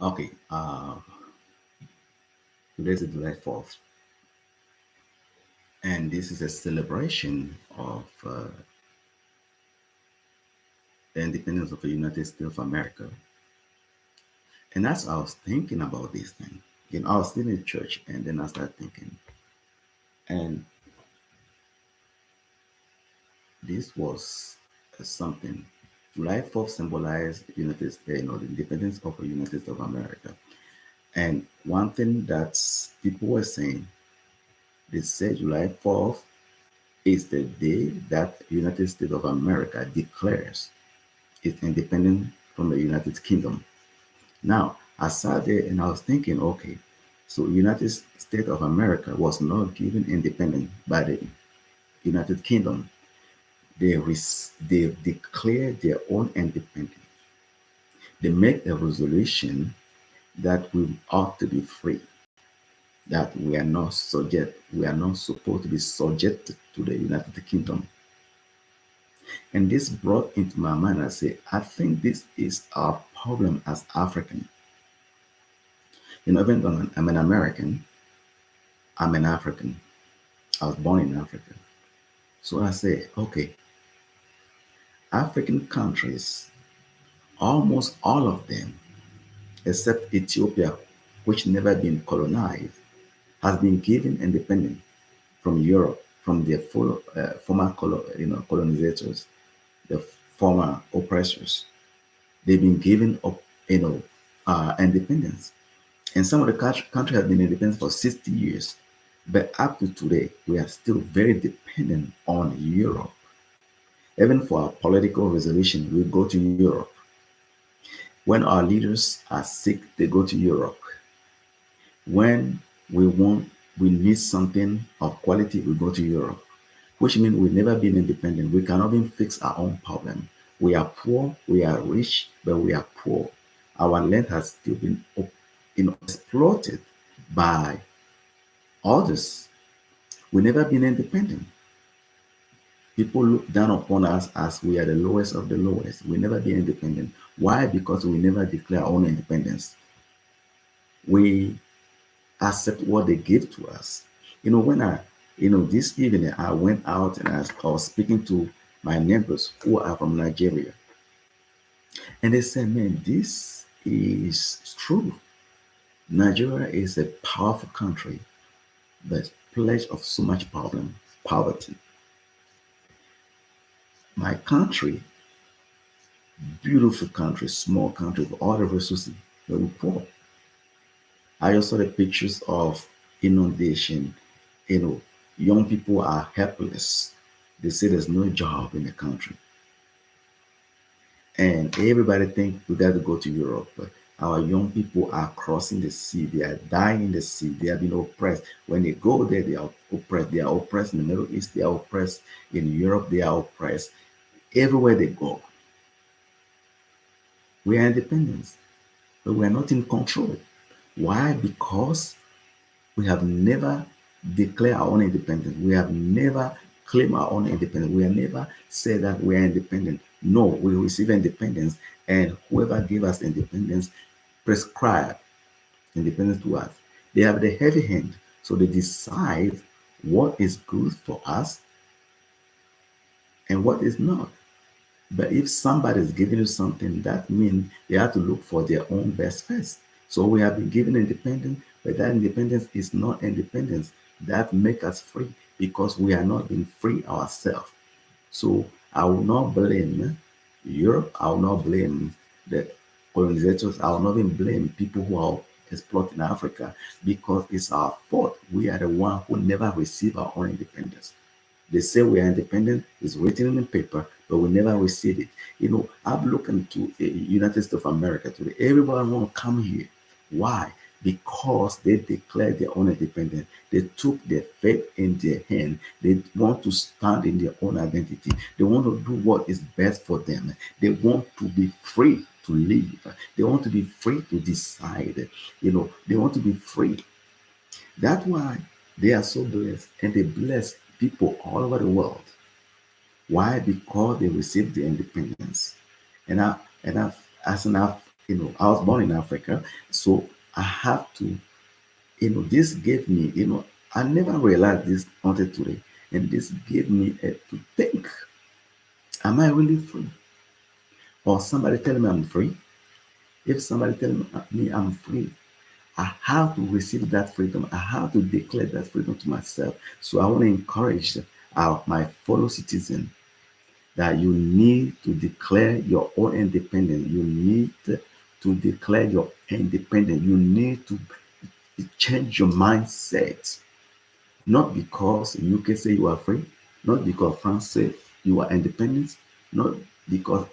Okay, today's is July 4th, and this is a celebration of the independence of the United States of America. And as I was thinking about this thing, I was sitting in church, and then I started thinking, and this was something. July 4th symbolized United States, the independence of the United States of America. And one thing that people were saying, they said July 4th is the day that United States of America declares its independence from the United Kingdom. Now, I sat there and I was thinking, okay, so United States of America was not given independence by the United Kingdom. They declared their own independence. They make a resolution that we ought to be free, that we are not supposed to be subject to the United Kingdom. And this brought into my mind, I say, I think this is our problem as African. Even though I'm an American, I'm an African. I was born in Africa. So I say, okay, African countries, almost all of them, except Ethiopia, which never been colonized, has been given independence from Europe, from their former colonizers, the former oppressors. They've been given up, independence. And some of the country have been independent for 60 years. But up to today, we are still very dependent on Europe. Even for our political resolution, we go to Europe. When our leaders are sick, they go to Europe. When we want, we need something of quality, we go to Europe, which means we've never been independent. We cannot even fix our own problem. We are poor, we are rich, but we are poor. Our land has still been, exploited by others. We've never been independent. People look down upon us as we are the lowest of the lowest. We never be independent. Why? Because we never declare our own independence. We accept what they give to us. When this evening I went out and I was speaking to my neighbors who are from Nigeria. And they said, man, this is true. Nigeria is a powerful country, but pledge of so much poverty. My country, beautiful country, small country with all the resources, but we're poor. I just saw the pictures of inundation. You know, young people are helpless. They say there's no job in the country. And everybody think we got to go to Europe. But our young people are crossing the sea. They are dying in the sea. They are being oppressed. When they go there, they are oppressed. They are oppressed in the Middle East. They are oppressed in Europe. They are oppressed. Everywhere they go, we are independent, but we are not in control. Why? Because we have never declared our own independence. We have never claimed our own independence. We have never said that we are independent. No, we receive independence, and whoever gave us independence prescribe independence to us. They have the heavy hand, so they decide what is good for us and what is not. But if somebody is giving you something, that means they have to look for their own best first. So we have been given independence, but that independence is not independence that make us free because we are not being free ourselves. So I will not blame Europe. I will not blame the colonizers. I will not even blame people who are exploiting Africa because it's our fault. We are the one who never receive our own independence. They say we are independent. It's written in paper, but we never receive it. I've looked into the United States of America today. Everyone want to come here. Why? Because they declared their own independence. They took their faith in their hand. They want to stand in their own identity. They want to do what is best for them. They want to be free to live. They want to be free to decide. They want to be free. That's why they are so blessed, and they bless people all over the world. Why? Because they received the independence. And I, as an I was born in Africa, so I have to, this gave me, I never realized this until today, and this gave me to think, am I really free? Or somebody telling me I'm free? If somebody telling me I'm free, I have to receive that freedom. I have to declare that freedom to myself. So I want to encourage my fellow citizens that you need to declare your own independence. You need to declare your independence. You need to change your mindset. Not because UK say you are free, not because France say you are independent, not because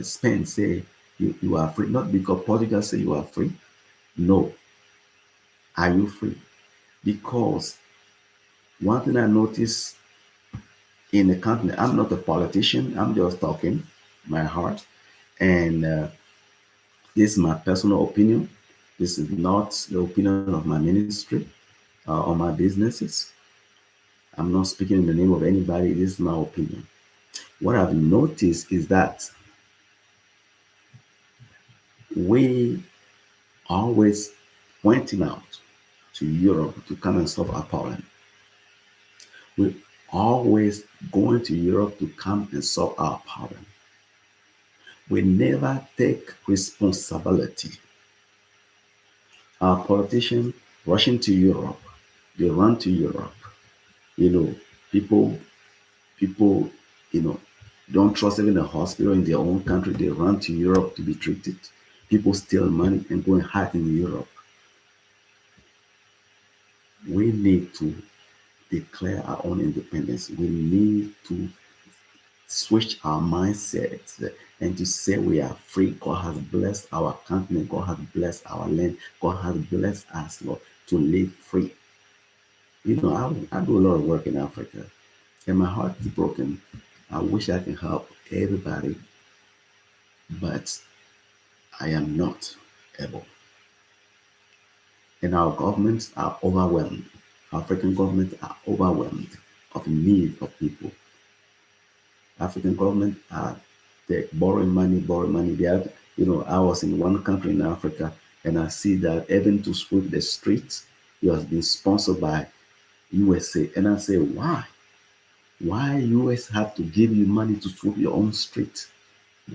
Spain say you are free, not because Portugal say you are free. No, are you free? Because one thing I notice in the country, I'm not a politician. I'm just talking my heart, and this is my personal opinion. This is not the opinion of my ministry or my businesses. I'm not speaking in the name of anybody. This is my opinion. What I've noticed is that we always pointing out to Europe to come and solve our problem. We always going to Europe to come and solve our problem. We never take responsibility. Our politicians rushing to Europe. They run to Europe. You know, people, people, you know, don't trust even a hospital in their own country. They run to Europe to be treated. People steal money and go and hide in Europe. We need to declare our own independence. We need to switch our mindsets and to say we are free. God has blessed our continent. God has blessed our land. God has blessed us, Lord, to live free. I do a lot of work in Africa, and my heart is broken. I wish I can help everybody, but I am not able. And our governments are overwhelmed. African governments are overwhelmed of the need of people. African government are they borrowing money. They have, I was in one country in Africa and I see that even to sweep the streets, it has been sponsored by USA. And I say, why? Why US have to give you money to sweep your own street?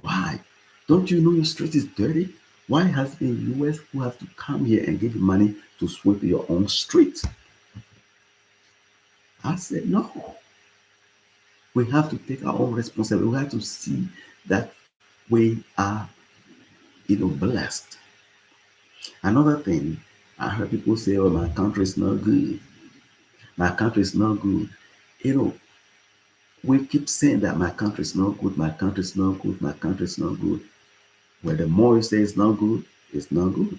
Why? Don't you know your street is dirty? Why has it been US who have to come here and give you money to sweep your own street? I said, no. We have to take our own responsibility. We have to see that we are, blessed. Another thing, I heard people say, oh, my country is not good. My country is not good. You know, we keep saying that my country is not good, my country is not good, my country is not good. Well, the more you say it's not good, it's not good.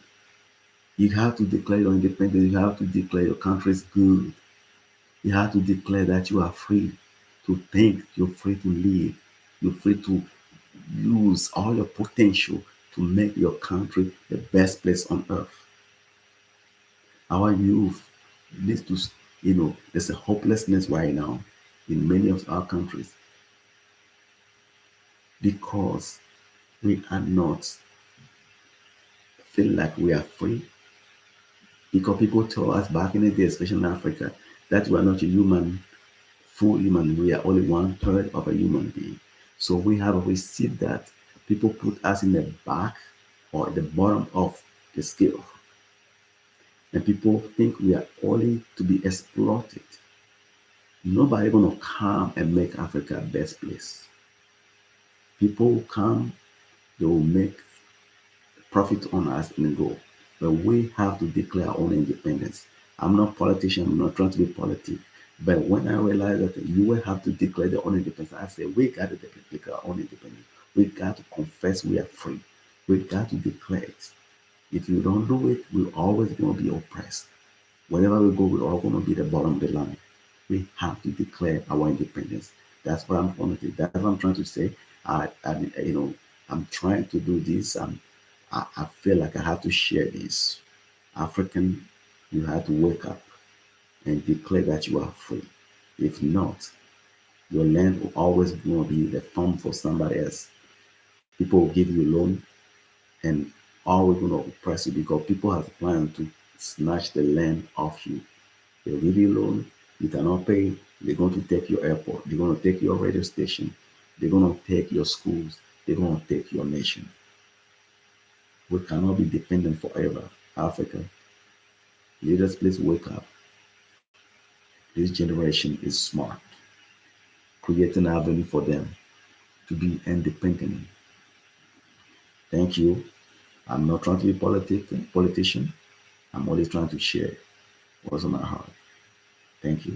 You have to declare your independence. You have to declare your country is good. You have to declare that you are free to think, you're free to live, you're free to use all your potential to make your country the best place on earth. Our youth needs to, there's a hopelessness right now in many of our countries because we are not feel like we are free. Because people told us back in the day, especially in Africa, that we are not a full human. We are only one third of a human being. So we have received that. People put us in the back or the bottom of the scale. And people think we are only to be exploited. Nobody gonna come and make Africa a best place. People will come, they will make profit on us and go. But we have to declare our own independence. I'm not a politician, I'm not trying to be politic. But when I realized that you will have to declare their own independence, I said, we got to declare our own independence. We got to confess we are free. We got to declare it. If you don't do it, we're always going to be oppressed. Wherever we go, we're all going to be the bottom of the line. We have to declare our independence. That's what I'm going to do. That's what I'm trying to say. I'm trying to do this. I feel like I have to share this. African, you have to wake up and declare that you are free. If not, your land will always going to be the farm for somebody else. People will give you a loan. and always going to oppress you because people have planned to snatch the land off you. They'll leave you alone. You cannot pay. They're going to take your airport. They're going to take your radio station. They're going to take your schools. They're going to take your nation. We cannot be dependent forever. Africa, leaders, please wake up. This generation is smart, creating an avenue for them to be independent. Thank you. I'm not trying to be politician. I'm only trying to share what's on my heart. Thank you.